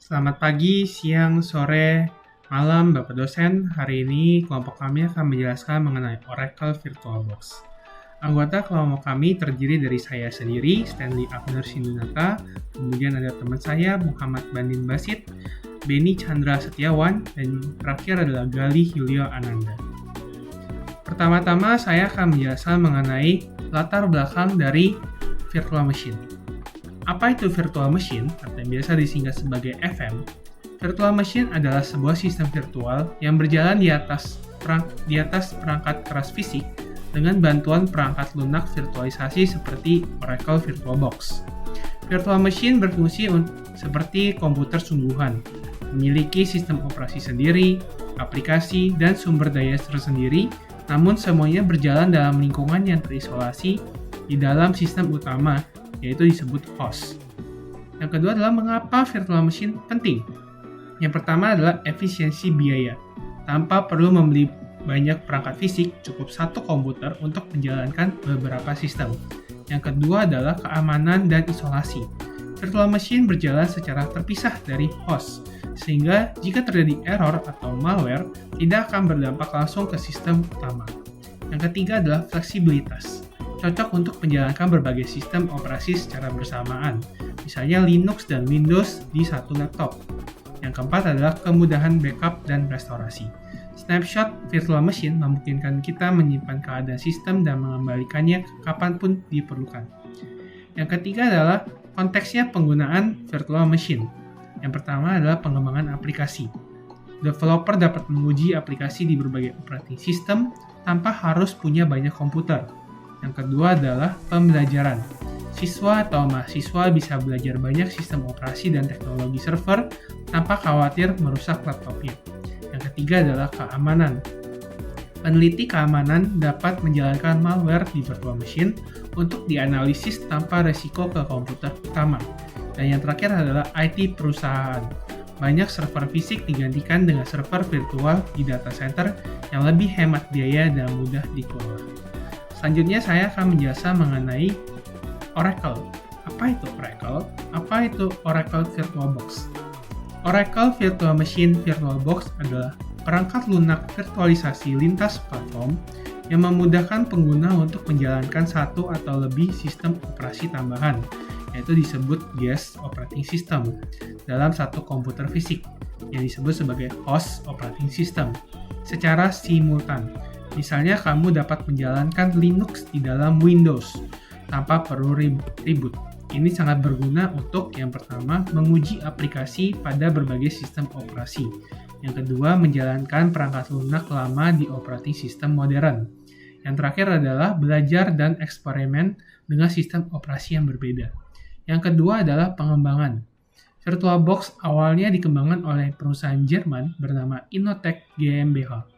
Selamat pagi, siang, sore, malam, Bapak dosen. Hari ini kelompok kami akan menjelaskan mengenai Oracle VirtualBox. Anggota kelompok kami terdiri dari saya sendiri, Stanley Abner Sindunata, kemudian ada teman saya, Muhammad Bandin Basit, Beni Chandra Setiawan, dan terakhir adalah Galih Yulio Ananda. Pertama-tama saya akan menjelaskan mengenai latar belakang dari virtual machine. Apa itu virtual machine, atau yang biasa disingkat sebagai FM? Virtual machine adalah sebuah sistem virtual yang berjalan di atas perangkat keras fisik dengan bantuan perangkat lunak virtualisasi seperti Oracle VirtualBox. Virtual machine berfungsi seperti komputer sungguhan, memiliki sistem operasi sendiri, aplikasi, dan sumber daya tersendiri, namun semuanya berjalan dalam lingkungan yang terisolasi di dalam sistem utama, yaitu disebut host. Yang kedua adalah mengapa virtual machine penting. Yang pertama adalah efisiensi biaya. Tanpa perlu membeli banyak perangkat fisik, cukup satu komputer untuk menjalankan beberapa sistem. Yang kedua adalah keamanan dan isolasi. Virtual machine berjalan secara terpisah dari host, sehingga jika terjadi error atau malware, tidak akan berdampak langsung ke sistem utama. Yang ketiga adalah fleksibilitas. Cocok untuk menjalankan berbagai sistem operasi secara bersamaan, misalnya Linux dan Windows di satu laptop. Yang keempat adalah kemudahan backup dan restorasi. Snapshot virtual machine memungkinkan kita menyimpan keadaan sistem dan mengembalikannya kapanpun diperlukan. Yang ketiga adalah konteksnya penggunaan virtual machine. Yang pertama adalah pengembangan aplikasi. Developer dapat menguji aplikasi di berbagai operating system tanpa harus punya banyak komputer. Yang kedua adalah pembelajaran. Siswa atau mahasiswa bisa belajar banyak sistem operasi dan teknologi server tanpa khawatir merusak laptopnya. Yang ketiga adalah keamanan. Peneliti keamanan dapat menjalankan malware di virtual machine untuk dianalisis tanpa resiko ke komputer utama. Dan yang terakhir adalah IT perusahaan. Banyak server fisik digantikan dengan server virtual di data center yang lebih hemat biaya dan mudah dikelola. Selanjutnya saya akan menjelaskan mengenai Oracle. Apa itu Oracle? Apa itu Oracle VirtualBox? Oracle Virtual Machine VirtualBox adalah perangkat lunak virtualisasi lintas platform yang memudahkan pengguna untuk menjalankan satu atau lebih sistem operasi tambahan, yaitu disebut guest operating system, dalam satu komputer fisik, yang disebut sebagai host operating system, secara simultan. Misalnya kamu dapat menjalankan Linux di dalam Windows tanpa perlu reboot. Ini sangat berguna untuk yang pertama menguji aplikasi pada berbagai sistem operasi. Yang kedua menjalankan perangkat lunak lama di operating system modern. Yang terakhir adalah belajar dan eksperimen dengan sistem operasi yang berbeda. Yang kedua adalah pengembangan. VirtualBox awalnya dikembangkan oleh perusahaan Jerman bernama Innotech GmbH.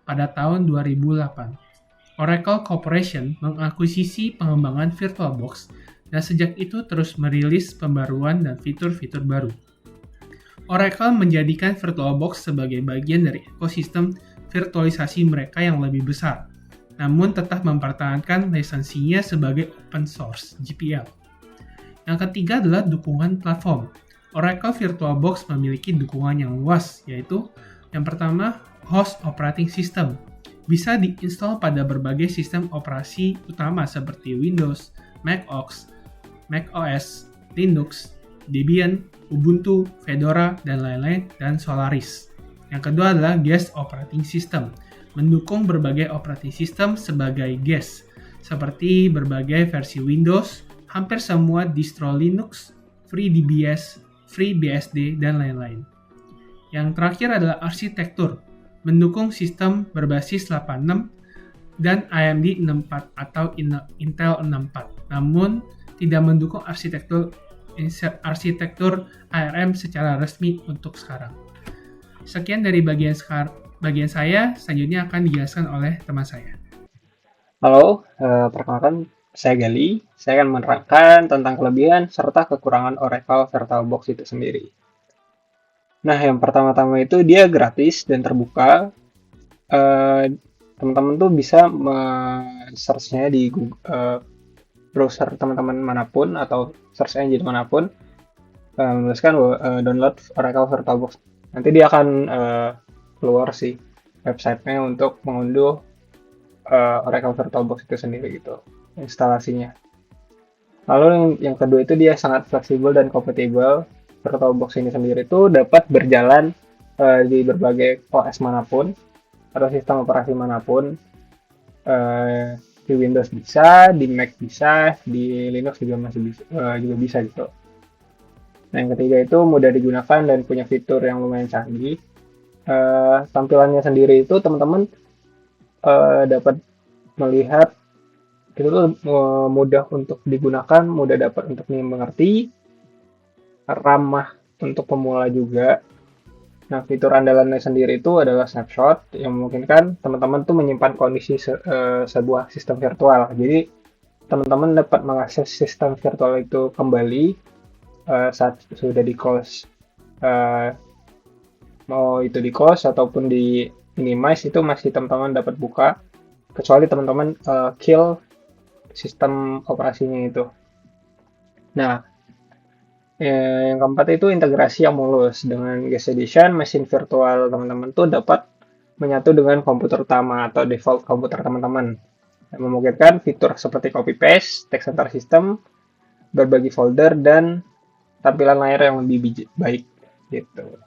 Pada tahun 2008, Oracle Corporation mengakuisisi pengembangan VirtualBox dan sejak itu terus merilis pembaruan dan fitur-fitur baru. Oracle menjadikan VirtualBox sebagai bagian dari ekosistem virtualisasi mereka yang lebih besar, namun tetap mempertahankan lisensinya sebagai open source (GPL). Yang ketiga adalah dukungan platform. Oracle VirtualBox memiliki dukungan yang luas, yaitu yang pertama, host operating system. Bisa diinstal pada berbagai sistem operasi utama seperti Windows, macOS, Linux, Debian, Ubuntu, Fedora, dan lain-lain, dan Solaris. Yang kedua adalah guest operating system. Mendukung berbagai operating system sebagai guest, seperti berbagai versi Windows, hampir semua distro Linux, FreeBSD, FreeBSD, dan lain-lain. Yang terakhir adalah arsitektur. Mendukung sistem berbasis 86 dan AMD 64 atau Intel 64, namun tidak mendukung arsitektur ARM secara resmi untuk sekarang. Sekian dari bagian saya, selanjutnya akan dijelaskan oleh teman saya. Halo, perkenalkan saya Gali. Saya akan menerangkan tentang kelebihan serta kekurangan Oracle VirtualBox itu sendiri. Nah, yang pertama-tama itu dia gratis dan terbuka. Teman-teman tuh bisa search-nya di Google, browser teman-teman manapun atau search engine manapun. menuliskan download Oracle VirtualBox. Nanti dia akan keluar sih websitenya untuk mengunduh Oracle VirtualBox itu sendiri gitu, instalasinya. Lalu yang kedua itu dia sangat fleksibel dan kompatibel. VirtualBox ini sendiri itu dapat berjalan di berbagai OS manapun atau sistem operasi manapun. Di Windows bisa, di Mac bisa, di Linux juga masih bisa, juga bisa gitu. Nah, yang ketiga itu mudah digunakan dan punya fitur yang lumayan canggih. Tampilannya sendiri itu teman-teman dapat melihat itu tuh mudah untuk digunakan, mudah dapat untuk dimengerti, ramah untuk pemula juga. Nah, fitur andalannya sendiri itu adalah snapshot yang memungkinkan teman-teman tuh menyimpan kondisi sebuah sistem virtual. Jadi, teman-teman dapat mengakses sistem virtual itu kembali saat sudah di close. Mau itu di close ataupun di minimize itu masih teman-teman dapat buka, kecuali teman-teman kill sistem operasinya itu. Nah, yang keempat itu integrasi yang mulus. Dengan Guest Edition, mesin virtual teman-teman tuh dapat menyatu dengan komputer utama atau default komputer teman-teman. Yang memungkinkan fitur seperti copy paste, text center system, berbagi folder, dan tampilan layar yang lebih baik. Gitu.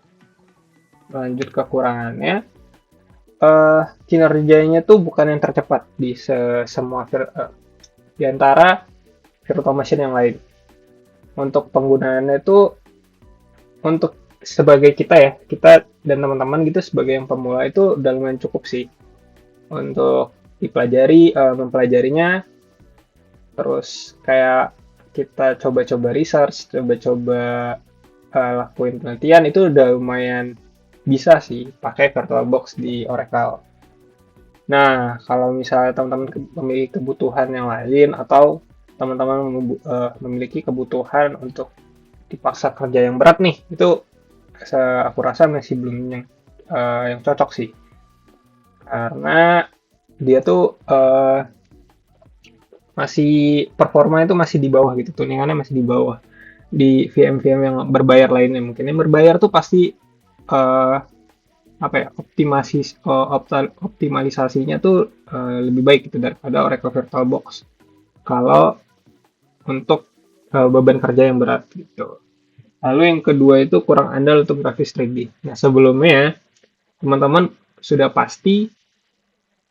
Lanjut kekurangannya. Kinerjanya tuh bukan yang tercepat di semua di antara virtual machine yang lain. Untuk penggunaannya itu untuk sebagai kita dan teman-teman gitu sebagai yang pemula itu udah lumayan cukup sih untuk mempelajarinya, terus kayak kita coba-coba research, coba-coba lakuin penelitian itu udah lumayan bisa sih pakai VirtualBox di Oracle. Nah, kalau misalnya teman-teman memiliki kebutuhan yang lain atau teman-teman memiliki kebutuhan untuk dipaksa kerja yang berat nih, itu aku rasa masih belum yang cocok sih, karena dia tuh masih performa itu masih di bawah gitu, tuningannya masih di bawah di VM-VM yang berbayar lainnya. Mungkin yang berbayar tuh pasti optimalisasinya tuh lebih baik gitu daripada Oracle VirtualBox kalau untuk beban kerja yang berat gitu. Lalu yang kedua itu kurang andal untuk grafis 3D. Nah, sebelumnya teman-teman sudah pasti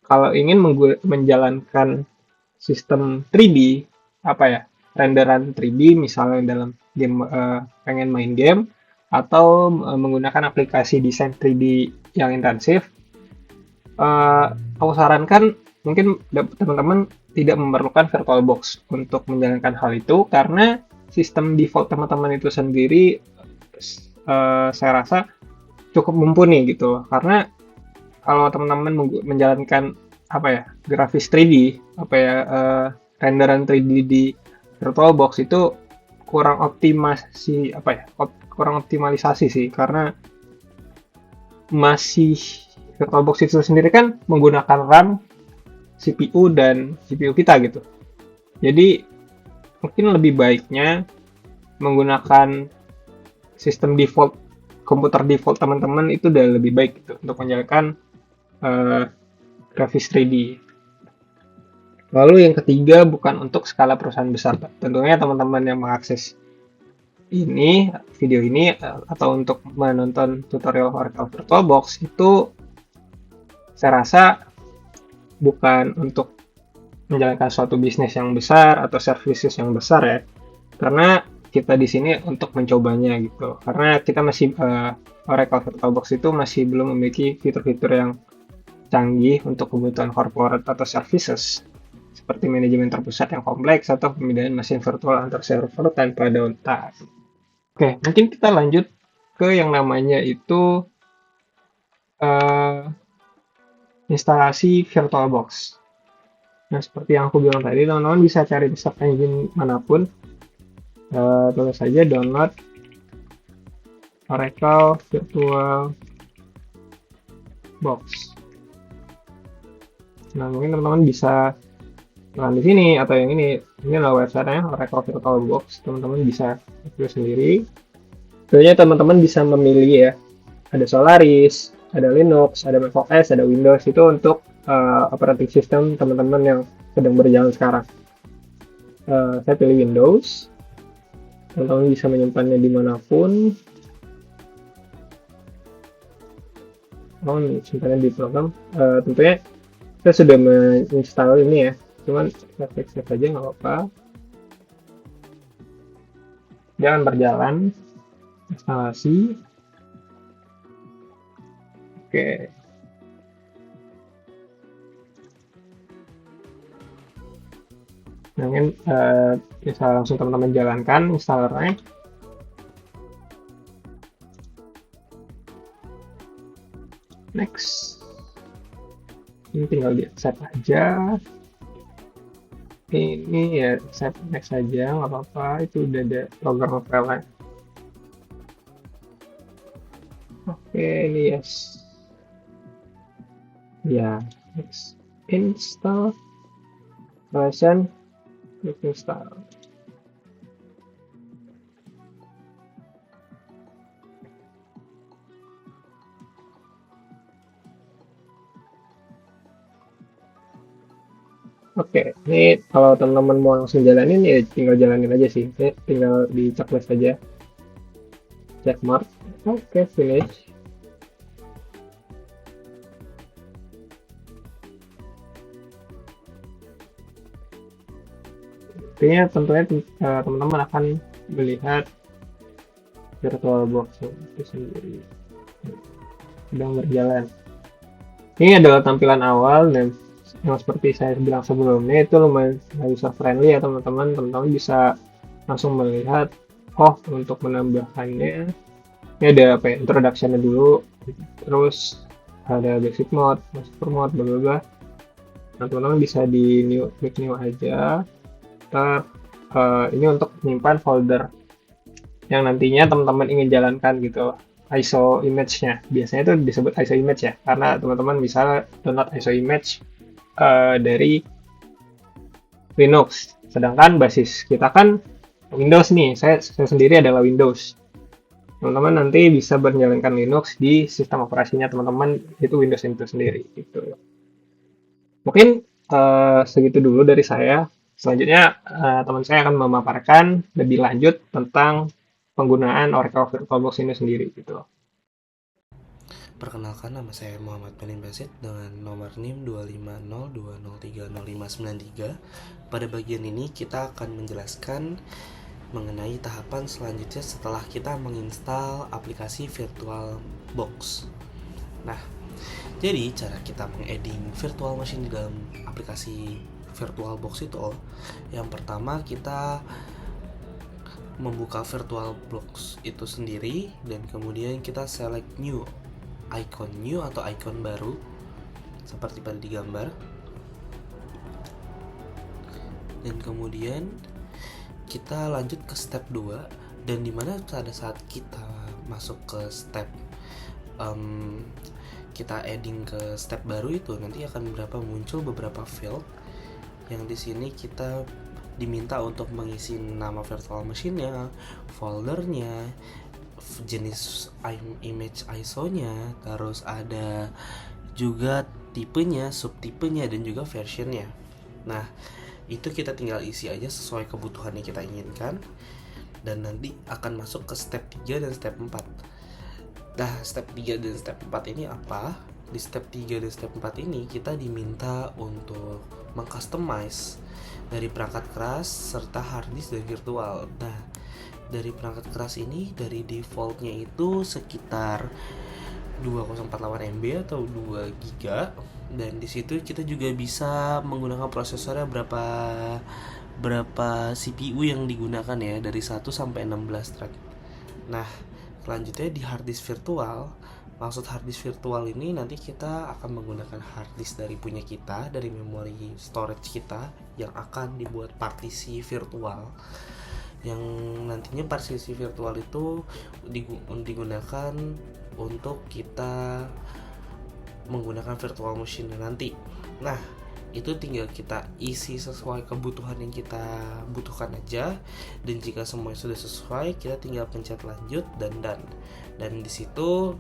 kalau ingin menjalankan sistem 3D, renderan 3D misalnya dalam game, pengen main game atau menggunakan aplikasi desain 3D yang intensif, aku sarankan mungkin teman-teman tidak memerlukan VirtualBox untuk menjalankan hal itu, karena sistem default teman-teman itu sendiri saya rasa cukup mumpuni gitu. Karena kalau teman-teman menjalankan grafis 3D, renderan 3D di VirtualBox itu kurang optimalisasi sih, karena masih VirtualBox itu sendiri kan menggunakan RAM, CPU, dan GPU kita gitu. Jadi mungkin lebih baiknya menggunakan sistem default, komputer default teman-teman itu udah lebih baik gitu untuk menjalankan grafis 3D. Lalu yang ketiga, bukan untuk skala perusahaan besar. Tentunya teman-teman yang mengakses video ini atau untuk menonton tutorial Oracle VirtualBox itu saya rasa bukan untuk menjalankan suatu bisnis yang besar atau services yang besar ya, karena kita di sini untuk mencobanya gitu, karena kita masih Oracle VirtualBox itu masih belum memiliki fitur-fitur yang canggih untuk kebutuhan corporate atau services seperti manajemen terpusat yang kompleks atau pemindahan mesin virtual antar server tanpa downtime. Oke, mungkin kita lanjut ke yang namanya itu instalasi VirtualBox. Nah, seperti yang aku bilang tadi, teman-teman bisa cari di search engine manapun, tulis saja download Oracle VirtualBox. Nah, mungkin teman-teman bisa tekan di sini atau yang ini adalah websitenya Oracle VirtualBox. Teman-teman bisa akses sendiri. Sebenarnya teman-teman bisa memilih ya, ada Solaris, ada Linux, ada macOS, ada Windows, itu untuk operating system teman-teman yang sedang berjalan sekarang. Saya pilih Windows, teman-teman bisa menyimpannya dimanapun. Simpannya di program. Tentunya saya sudah menginstal ini ya, cuman saya save aja nggak apa-apa. Dia akan berjalan instalasi. Oke. Mungkin bisa langsung teman-teman jalankan installernya. Next. Ini tinggal di accept aja. Ini ya accept next aja, nggak apa-apa. Itu udah ada program file. Oke, ini yes. Ya, next. Install. Version. Install. Oke, ini kalau teman-teman mau langsung jalanin ya tinggal jalanin aja sih. Ini tinggal di checklist aja. Check mark. Oke, finish. Intinya tentunya teman-teman akan melihat VirtualBox itu sendiri sedang berjalan. Ini adalah tampilan awal dan yang seperti saya bilang sebelumnya itu lumayan user friendly ya teman-teman. Teman-teman bisa langsung melihat, oh untuk menambahkannya ini ada apa ya, introduction-nya dulu, terus ada basic mode, master mode, bla bla bla. Nah, teman-teman bisa di klik new aja. Ini untuk menyimpan folder yang nantinya teman-teman ingin jalankan gitu, ISO image-nya. Biasanya itu disebut ISO image ya, karena teman-teman bisa download ISO image dari Linux. Sedangkan basis kita kan Windows nih, saya sendiri adalah Windows. Teman-teman nanti bisa menjalankan Linux di sistem operasinya teman-teman, itu Windows itu sendiri. Gitu. Mungkin segitu dulu dari saya. Selanjutnya teman saya akan memaparkan lebih lanjut tentang penggunaan Oracle VirtualBox ini sendiri. Gitu. Perkenalkan, nama saya Muhammad Benin Basit dengan nomor NIM 25020300593. Pada bagian ini kita akan menjelaskan mengenai tahapan selanjutnya setelah kita menginstal aplikasi VirtualBox. Nah, jadi cara kita mengedit virtual machine di dalam aplikasi VirtualBox itu, yang pertama kita membuka VirtualBox itu sendiri dan kemudian kita select new atau icon baru seperti pada di gambar, dan kemudian kita lanjut ke step 2, dan dimana pada saat kita masuk ke step kita adding ke step baru itu nanti akan muncul beberapa field yang di sini kita diminta untuk mengisi nama virtual machine-nya, foldernya, jenis image ISO-nya, terus ada juga tipenya, subtipenya, dan juga versionnya. Nah, itu kita tinggal isi aja sesuai kebutuhan yang kita inginkan, dan nanti akan masuk ke step 3 dan step 4. Nah, step 3 dan step 4 ini apa? Di step 3 dan step 4 ini kita diminta untuk mengcustomize dari perangkat keras serta harddisk dan virtual. Nah, dari perangkat keras ini dari defaultnya itu sekitar 2048 MB atau 2 GB, dan di situ kita juga bisa menggunakan prosesornya berapa CPU yang digunakan ya, dari 1 sampai 16 thread. Nah, selanjutnya di harddisk virtual. Maksud harddisk virtual ini nanti kita akan menggunakan harddisk dari punya kita, dari memori storage kita yang akan dibuat partisi virtual, yang nantinya partisi virtual itu digunakan untuk kita menggunakan virtual machine nanti. Nah, itu tinggal kita isi sesuai kebutuhan yang kita butuhkan aja, dan jika semuanya sudah sesuai kita tinggal pencet lanjut dan done. Dan di situ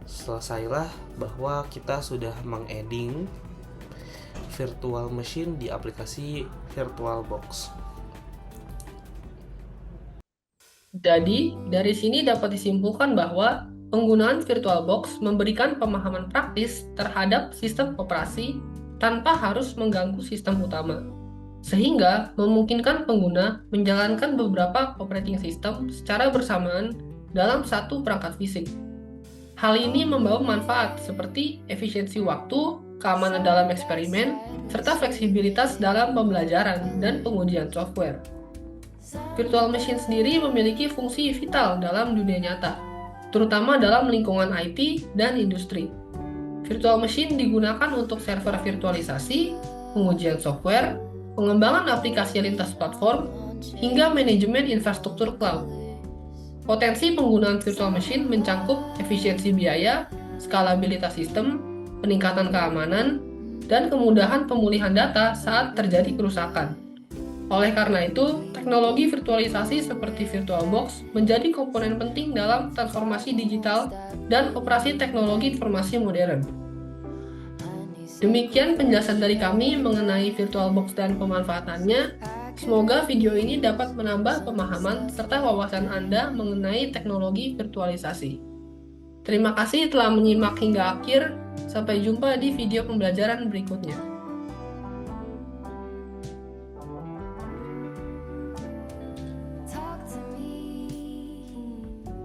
selesailah bahwa kita sudah mengadding virtual machine di aplikasi VirtualBox. Jadi, dari sini dapat disimpulkan bahwa penggunaan VirtualBox memberikan pemahaman praktis terhadap sistem operasi tanpa harus mengganggu sistem utama, sehingga memungkinkan pengguna menjalankan beberapa operating system secara bersamaan dalam satu perangkat fisik. Hal ini membawa manfaat seperti efisiensi waktu, keamanan dalam eksperimen, serta fleksibilitas dalam pembelajaran dan pengujian software. Virtual machine sendiri memiliki fungsi vital dalam dunia nyata, terutama dalam lingkungan IT dan industri. Virtual machine digunakan untuk server virtualisasi, pengujian software, pengembangan aplikasi lintas platform, hingga manajemen infrastruktur cloud. Potensi penggunaan virtual machine mencangkup efisiensi biaya, skalabilitas sistem, peningkatan keamanan, dan kemudahan pemulihan data saat terjadi kerusakan. Oleh karena itu, teknologi virtualisasi seperti VirtualBox menjadi komponen penting dalam transformasi digital dan operasi teknologi informasi modern. Demikian penjelasan dari kami mengenai VirtualBox dan pemanfaatannya. Semoga video ini dapat menambah pemahaman serta wawasan Anda mengenai teknologi virtualisasi. Terima kasih telah menyimak hingga akhir. Sampai jumpa di video pembelajaran berikutnya.